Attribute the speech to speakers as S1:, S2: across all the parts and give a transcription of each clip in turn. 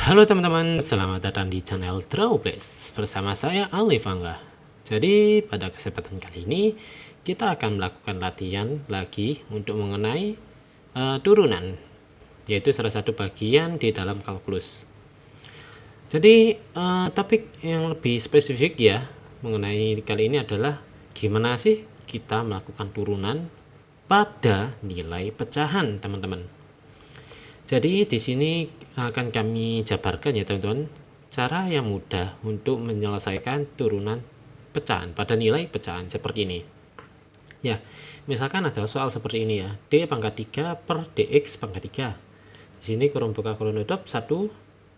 S1: Halo teman-teman, selamat datang di channel Drawplace bersama saya Alif Angga. Jadi pada kesempatan kali ini kita akan melakukan latihan lagi untuk mengenai turunan, yaitu salah satu bagian di dalam kalkulus. Jadi topik yang lebih spesifik ya mengenai kali ini adalah gimana sih kita melakukan turunan pada nilai pecahan, teman-teman. Jadi di sini akan kami jabarkan ya teman-teman, cara yang mudah untuk menyelesaikan turunan pecahan pada nilai pecahan seperti ini. Ya, misalkan ada soal seperti ini ya, D pangkat 3 per DX pangkat 3. Di sini kurung buka kurung tutup 1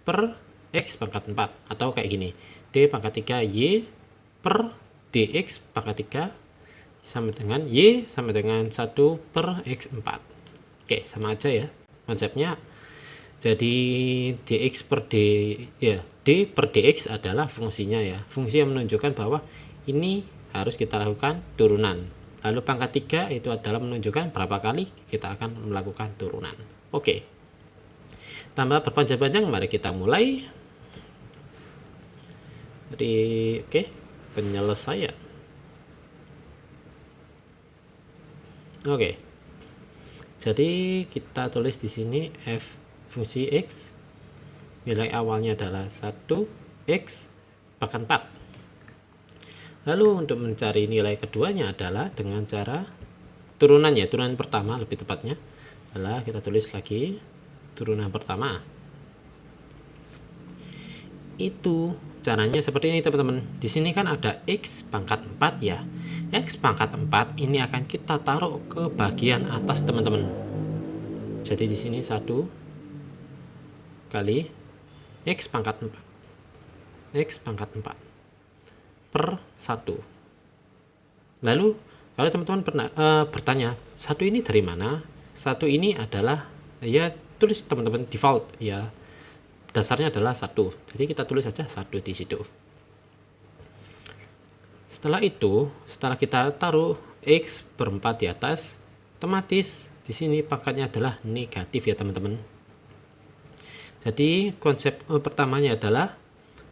S1: per X pangkat 4. Atau kayak gini, D pangkat 3 Y per DX pangkat 3 sama dengan Y sama dengan 1 per X4. Oke, sama aja ya konsepnya. Jadi dx per d ya, d per dx adalah fungsinya ya, fungsi yang menunjukkan bahwa ini harus kita lakukan turunan. Lalu pangkat 3 itu adalah menunjukkan berapa kali kita akan melakukan turunan. Oke, tanpa berpanjang-panjang mari kita mulai. Jadi penyelesaian. Jadi kita tulis di sini f fungsi x, nilai awalnya adalah 1x pangkat 4. Lalu untuk mencari nilai keduanya adalah dengan cara turunan ya, turunan pertama lebih tepatnya adalah kita tulis lagi turunan pertama. Itu caranya seperti ini teman-teman. Di sini kan ada x pangkat 4 ya. X pangkat 4 ini akan kita taruh ke bagian atas teman-teman. Jadi di sini 1 kali X pangkat 4 per 1. Lalu kalau teman-teman pernah bertanya, 1 ini dari mana? 1 ini adalah ya, tulis teman-teman default ya, dasarnya adalah 1. Jadi kita tulis saja 1 di situ. Setelah itu, setelah kita taruh X per 4 di atas, otomatis di sini pangkatnya adalah negatif ya teman-teman. Jadi konsep pertamanya adalah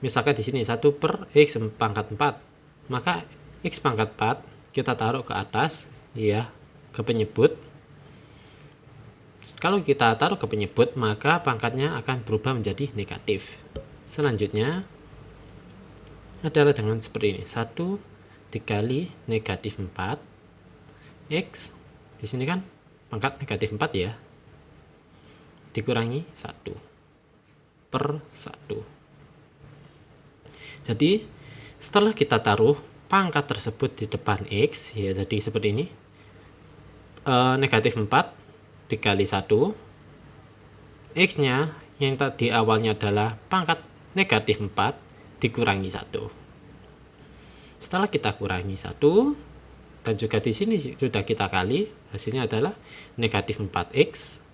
S1: misalkan di sini 1 per X pangkat 4, maka X pangkat 4 kita taruh ke atas ya, ke penyebut. Kalau kita taruh ke penyebut maka pangkatnya akan berubah menjadi negatif. Selanjutnya adalah dengan seperti ini, 1 dikali negatif 4 X, di sini kan pangkat negatif 4 ya, dikurangi 1 per 1. Jadi setelah kita taruh pangkat tersebut di depan X ya, jadi seperti ini, negatif 4 dikali 1, X nya yang tadi awalnya adalah pangkat negatif 4 dikurangi 1. Setelah kita kurangi 1 dan juga di sini sudah kita kali, hasilnya adalah negatif 4X.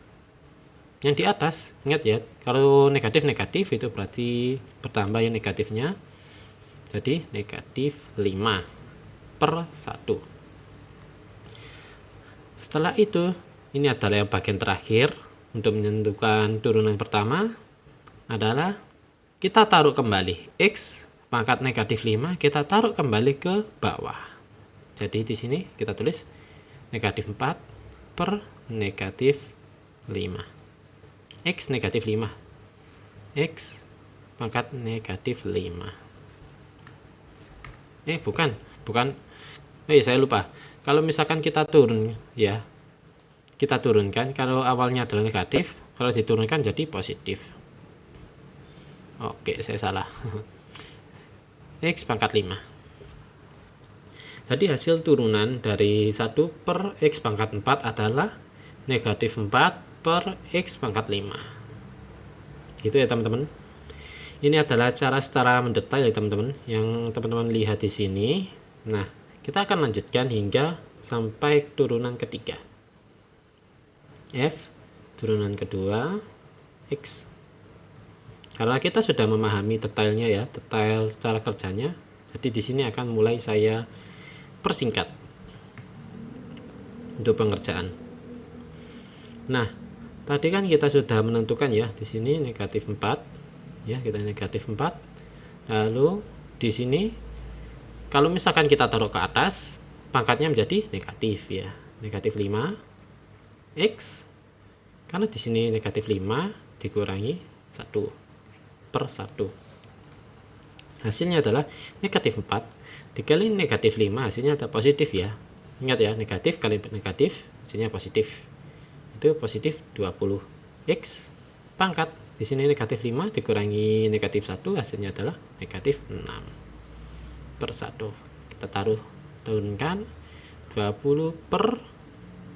S1: Yang di atas, ingat ya, kalau negatif-negatif itu berarti bertambah yang negatifnya, jadi negatif 5 per 1. Setelah itu, ini adalah yang bagian terakhir untuk menentukan turunan pertama, adalah kita taruh kembali X pangkat negatif 5, kita taruh kembali ke bawah. Jadi di sini kita tulis negatif 4 per negatif 5. X negatif 5, X pangkat negatif 5. Saya lupa. Kalau misalkan kita turun ya, kita turunkan, kalau awalnya adalah negatif, kalau diturunkan jadi positif. Oke, saya salah. X pangkat 5. Jadi hasil turunan dari 1 per X pangkat 4 adalah negatif 4 per X pangkat 5. Gitu ya teman-teman. Ini adalah cara secara mendetail ya teman-teman, yang teman-teman lihat di sini. Nah, kita akan lanjutkan hingga sampai turunan ketiga. F turunan kedua X. Karena kita sudah memahami detailnya ya, detail cara kerjanya. Jadi di sini akan mulai saya persingkat untuk pengerjaan. Nah, tadi kan kita sudah menentukan ya, di sini negatif 4 ya, kita negatif 4. Lalu di sini kalau misalkan kita taruh ke atas, pangkatnya menjadi negatif ya, negatif 5 X, karena di sini negatif 5 dikurangi 1 per 1. Hasilnya adalah negatif 4 dikali negatif 5, hasilnya ada positif ya. Ingat ya, negatif kali negatif hasilnya positif. Itu positif 20 X pangkat. Di sini negatif 5 dikurangi negatif 1, hasilnya adalah negatif 6 per 1. Kita turunkan 20 per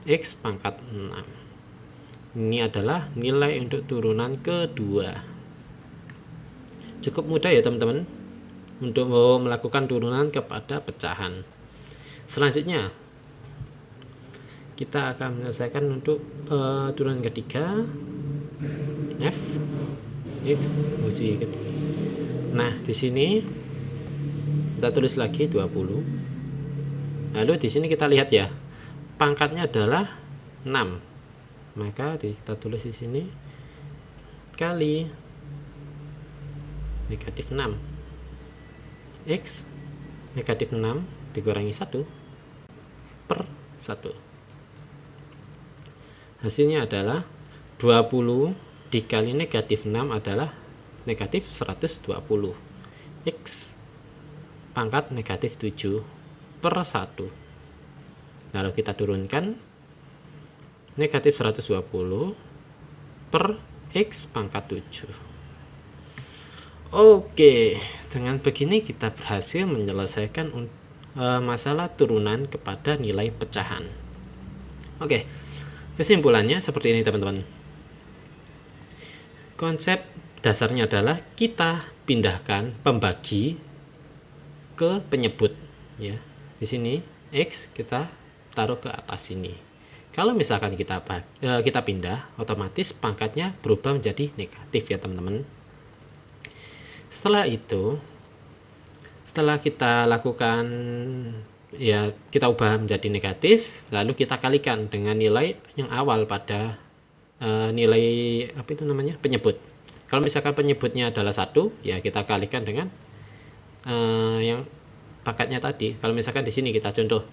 S1: X pangkat 6. Ini adalah nilai untuk turunan kedua. Cukup mudah ya teman-teman untuk melakukan turunan kepada pecahan. Selanjutnya kita akan menyelesaikan untuk turunan ketiga, F X fungsi. Nah, di sini kita tulis lagi 20. Lalu di sini kita lihat ya, pangkatnya adalah 6. Maka kita tulis di sini kali negatif 6 X negatif 6 dikurangi 1 per 1. Hasilnya adalah 20 dikali negatif 6 adalah negatif 120 X pangkat negatif 7 per 1. Lalu kita turunkan negatif 120 per X pangkat 7. Oke, dengan begini kita berhasil menyelesaikan masalah turunan kepada nilai pecahan. Oke, kesimpulannya seperti ini teman-teman. Konsep dasarnya adalah kita pindahkan pembagi ke penyebut ya. Di sini X kita taruh ke atas sini. Kalau misalkan kita pindah, otomatis pangkatnya berubah menjadi negatif ya teman-teman. Setelah itu, setelah kita lakukan ya, kita ubah menjadi negatif, lalu kita kalikan dengan nilai yang awal pada nilai penyebut. Kalau misalkan penyebutnya adalah 1, ya kita kalikan dengan yang pangkatnya tadi. Kalau misalkan di sini kita contoh,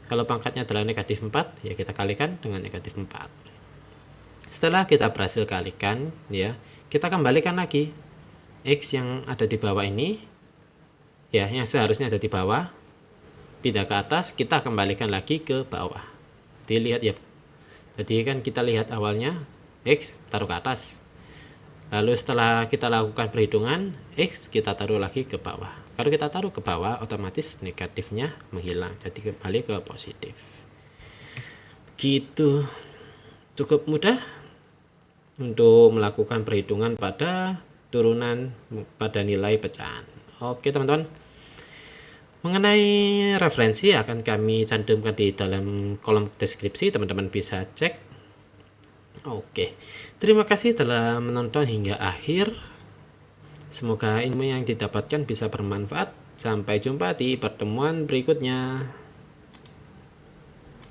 S1: kalau pangkatnya adalah negatif 4, ya kita kalikan dengan negatif 4. Setelah kita berhasil kalikan, ya kita kembalikan lagi X yang ada di bawah ini, ya yang seharusnya ada di bawah, pindah ke atas, kita kembalikan lagi ke bawah. Dilihat ya, jadi kan kita lihat awalnya X taruh ke atas, lalu setelah kita lakukan perhitungan X kita taruh lagi ke bawah. Kalau kita taruh ke bawah, otomatis negatifnya menghilang, jadi kembali ke positif. Gitu, cukup mudah untuk melakukan perhitungan pada turunan pada nilai pecahan. Oke teman-teman, mengenai referensi akan kami cantumkan di dalam kolom deskripsi, teman-teman bisa cek. Oke, terima kasih telah menonton hingga akhir. Semoga ilmu yang didapatkan bisa bermanfaat. Sampai jumpa di pertemuan berikutnya.